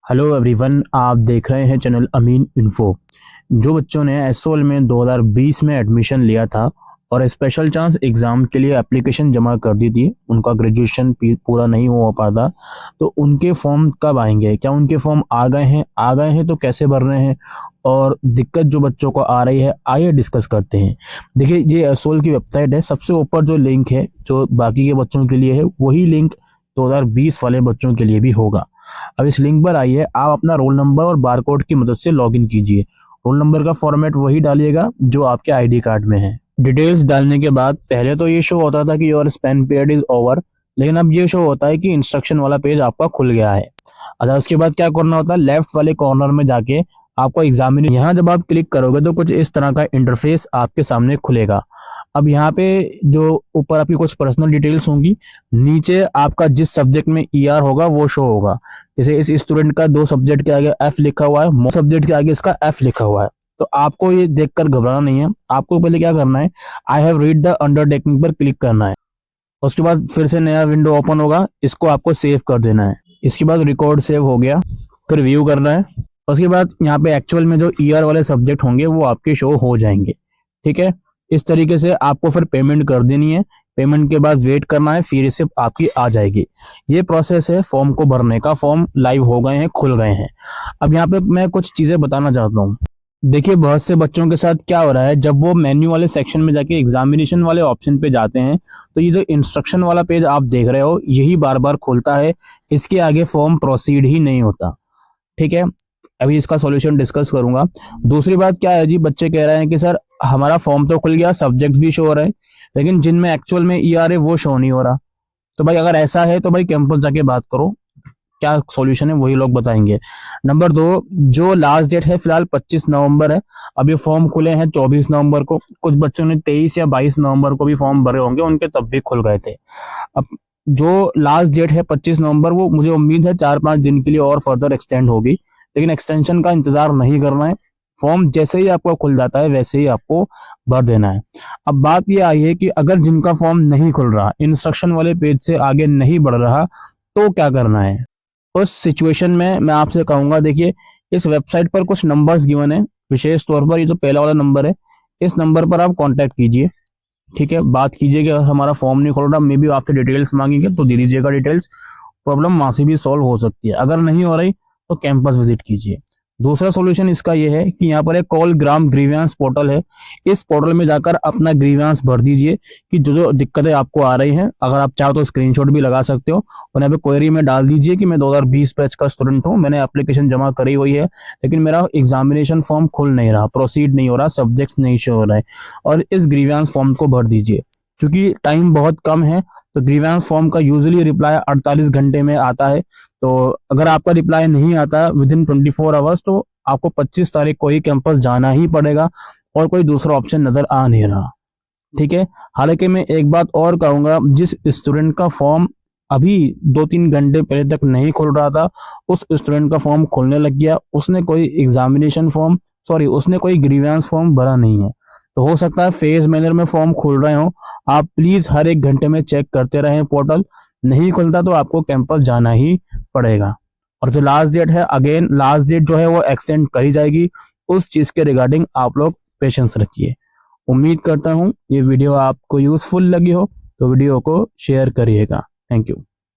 Hello everyone, आप देख रहे हैं चैनल अमीन इन्फो। जो बच्चों ने एसओएल में 2020 में एडमिशन लिया था और स्पेशल चांस एग्ज़ाम के लिए एप्लीकेशन जमा कर दी थी, उनका ग्रेजुएशन पूरा नहीं हो पाता, तो उनके फॉर्म कब आएंगे? क्या उनके फॉर्म आ गए हैं? आ गए हैं तो कैसे भर रहे हैं और दिक्कत जो बच्चों को आ रही है, आइए डिस्कस करते हैं। देखिए, ये एसओएल की वेबसाइट है। सबसे ऊपर जो लिंक है जो बाकी के बच्चों के लिए है, वही लिंक 2020 वाले बच्चों के लिए भी होगा। अब इस लिंक पर आइए, आप अपना रोल नंबर और बारकोड की मदद से लॉगिन कीजिए। रोल नंबर का फॉर्मेट वही डालिएगा जो आपके आईडी कार्ड में है। डिटेल्स डालने के बाद पहले तो ये शो होता था कि your Spain period is over, लेकिन अब ये शो होता है कि इंस्ट्रक्शन वाला पेज आपका खुल गया है। अच्छा, उसके बाद क्या करना होता है, लेफ्ट वाले कॉर्नर में जाके आपको एग्जामिनेशन, यहाँ जब आप क्लिक करोगे तो कुछ इस तरह का इंटरफेस आपके सामने खुलेगा। अब यहाँ पे जो ऊपर आपकी कुछ पर्सनल डिटेल्स होंगी, नीचे आपका जिस सब्जेक्ट में ईआर होगा वो शो होगा। जैसे इस स्टूडेंट का 2 सब्जेक्ट के आगे एफ लिखा हुआ है, सब्जेक्ट के आगे इसका एफ लिखा हुआ है। तो आपको ये देखकर घबराना नहीं है। आपको पहले क्या करना है, I have read the undertaking पर क्लिक करना है। उसके बाद फिर से नया विंडो ओपन होगा, इसको आपको सेव कर देना है। इसके बाद रिकॉर्ड सेव हो गया, फिर व्यू करना है। उसके बाद यहाँ पे एक्चुअल में जो ईआर वाले सब्जेक्ट होंगे वो आपके शो हो जाएंगे। ठीक है, इस तरीके से आपको फिर पेमेंट कर देनी है। पेमेंट के बाद वेट करना है, फिर रिसिप्ट आपकी आ जाएगी। ये प्रोसेस है फॉर्म को भरने का। फॉर्म लाइव हो गए हैं, खुल गए हैं। अब यहाँ पे मैं कुछ चीजें बताना चाहता हूँ। देखिए, बहुत से बच्चों के साथ क्या हो रहा है, जब वो मेन्यू वाले सेक्शन में जाके एग्जामिनेशन वाले ऑप्शन पे जाते हैं तो ये जो इंस्ट्रक्शन वाला पेज आप देख रहे हो, यही बार बार खुलता है। इसके आगे फॉर्म प्रोसीड ही नहीं होता। ठीक है, अभी इसका सॉल्यूशन डिस्कस करूंगा। दूसरी बात क्या है जी, बच्चे कह रहे हैं कि सर हमारा फॉर्म तो खुल गया, सब्जेक्ट भी शो हो रहे हैं, लेकिन जिनमें एक्चुअल में ईआर है वो शो नहीं हो रहा। तो भाई अगर ऐसा है तो भाई कैंपस जाके बात करो, क्या सॉल्यूशन है वही लोग बताएंगे। नंबर 2, जो लास्ट डेट है फिलहाल 25 नवंबर है। अब ये फॉर्म खुले हैं 24 नवंबर को। कुछ बच्चों ने 23 या 22 नवंबर को भी फॉर्म भरे होंगे, उनके तब भी खुल गए थे। अब जो लास्ट डेट है 25 नवंबर, वो मुझे उम्मीद है 4-5 दिन के लिए और फर्दर एक्सटेंड होगी, लेकिन एक्सटेंशन का इंतजार नहीं करना है। फॉर्म जैसे ही आपका खुल जाता है वैसे ही आपको भर देना है। अब बात यह आई है कि अगर जिनका फॉर्म नहीं खुल रहा, इंस्ट्रक्शन वाले पेज से आगे नहीं बढ़ रहा, तो क्या करना है? उस सिचुएशन में मैं आपसे कहूंगा, देखिए इस वेबसाइट पर कुछ नंबर्स गिवन है। विशेष तौर पर ये जो पहला वाला नंबर है, इस नंबर पर आप कांटेक्ट कीजिए। ठीक है, बात कीजिए कि हमारा फॉर्म नहीं खोल रहा, मे बी आपसे डिटेल्स मांगेंगे तो दे दीजिएगा डिटेल्स। प्रॉब्लम वहां से भी सॉल्व हो सकती है। अगर नहीं हो रही तो कैंपस विजिट कीजिए। दूसरा सॉल्यूशन इसका यह है कि यहाँ पर एक कॉल ग्राम ग्रीवेंस पोर्टल है। इस पोर्टल में जाकर अपना ग्रीवेंस भर दीजिए कि जो जो दिक्कतें आपको आ रही हैं। अगर आप चाहो तो स्क्रीनशॉट भी लगा सकते हो और यहाँ पे क्वेरी में डाल दीजिए कि मैं 2020 बैच का स्टूडेंट हूँ, मैंने एप्लीकेशन जमा करी हुई है, लेकिन मेरा एग्जामिनेशन फॉर्म खुल नहीं रहा, प्रोसीड नहीं हो रहा, सब्जेक्ट्स नहीं शो हो रहे, और इस ग्रीवेंस फॉर्म को भर दीजिए। क्योंकि टाइम बहुत कम है, तो ग्रीवेंस फॉर्म का यूजुअली रिप्लाई 48 घंटे में आता है। तो अगर आपका रिप्लाई नहीं आता विद इन 24 आवर्स, तो आपको 25 तारीख को ही कैंपस जाना ही पड़ेगा और कोई दूसरा ऑप्शन नजर आ नहीं रहा। ठीक है, हालांकि मैं एक बात और कहूंगा, जिस स्टूडेंट का फॉर्म अभी 2-3 घंटे पहले तक नहीं खुल रहा था, उस स्टूडेंट का फॉर्म खुलने लग गया। उसने कोई एग्जामिनेशन फॉर्म, सॉरी, उसने कोई ग्रीवेंस फॉर्म भरा नहीं है। तो हो सकता है फेज मैनर में फॉर्म खुल रहे हो। आप प्लीज हर 1 घंटे में चेक करते रहें पोर्टल। नहीं खुलता तो आपको कैंपस जाना ही पड़ेगा। और जो लास्ट डेट है, अगेन लास्ट डेट जो है वो एक्सटेंड करी जाएगी। उस चीज के रिगार्डिंग आप लोग पेशेंस रखिए। उम्मीद करता हूँ ये वीडियो आपको यूजफुल लगी हो, तो वीडियो को शेयर करिएगा। Thank you.